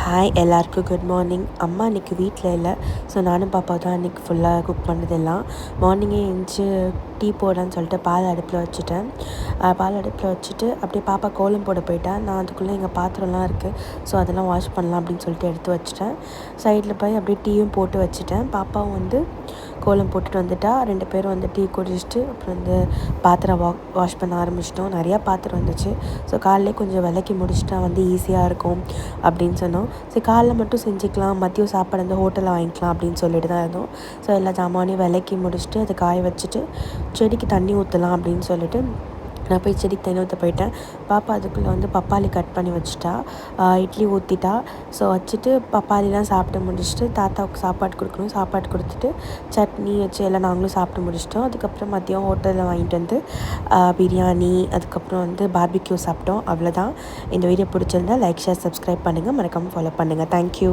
Hi எல்லாருக்கும் good morning. அம்மா இன்றைக்கி வீட்டில் இல்லை. ஸோ நானும் பாப்பா தான் இன்றைக்கி ஃபுல்லாக குக் பண்ணதெல்லாம். மார்னிங்கே எழுந்துச்சி டீ போடலான்னு சொல்லிட்டு பால் அடுப்பில் வச்சுட்டேன். பால் அடுப்பில் வச்சுட்டு அப்படியே பாப்பா கோலம் போட போயிட்டேன். நான் அதுக்குள்ளே எங்கள் பாத்திரம்லாம் இருக்குது, ஸோ அதெல்லாம் வாஷ் பண்ணலாம் அப்படின்னு சொல்லிட்டு எடுத்து வச்சுட்டேன். சைடில் போய் அப்படியே டீயும் போட்டு வச்சுட்டேன். பாப்பாவும் வந்து கோலம் போட்டுட்டு வந்துட்டா. 2 பேரும் வந்து டீ குடிச்சிட்டு அப்புறம் வந்து பாத்திரம் வாஷ் பண்ண ஆரம்பிச்சிட்டோம். நிறையா பாத்திரம் வந்துச்சு. ஸோ காலையிலே கொஞ்சம் விளக்கி முடிச்சிட்டா வந்து ஈஸியாக இருக்கும் அப்படின்னு சொன்னோம். சரி காலைல மட்டும் செஞ்சுக்கலாம், மதியம் சாப்பாடு வந்து ஹோட்டலில் வாங்கிக்கலாம் அப்படின்னு சொல்லிட்டு தான் இருந்தோம். ஸோ எல்லா ஜாமானையும் விளக்கி முடிச்சுட்டு அதை காய வச்சுட்டு செடிக்கு தண்ணி ஊற்றலாம் அப்படின்னு சொல்லிட்டு நான் போய் செடிக்கு தண்ணி ஊற்ற போயிட்டேன். பாப்பா அதுக்குள்ளே வந்து பப்பாளி கட் பண்ணி வச்சுட்டா, இட்லி ஊற்றிட்டா. ஸோ வச்சுட்டு பப்பாளிலாம் சாப்பிட்டு முடிச்சுட்டு தாத்தாவுக்கு சாப்பாடு கொடுக்கணும். சாப்பாடு கொடுத்துட்டு சட்னி வச்சு எல்லாம் நாங்களும் சாப்பிட்டு முடிச்சிட்டோம். அதுக்கப்புறம் மதியம் ஹோட்டலில் வாங்கிட்டு வந்து பிரியாணி, அதுக்கப்புறம் வந்து பார்பிக்யூ சாப்பிட்டோம். அவ்வளோதான். இந்த வீடியோ பிடிச்சிருந்தா லைக், ஷேர், சப்ஸ்கிரைப் பண்ணுங்கள். மறக்காமல் ஃபாலோ பண்ணுங்கள். தேங்க்யூ.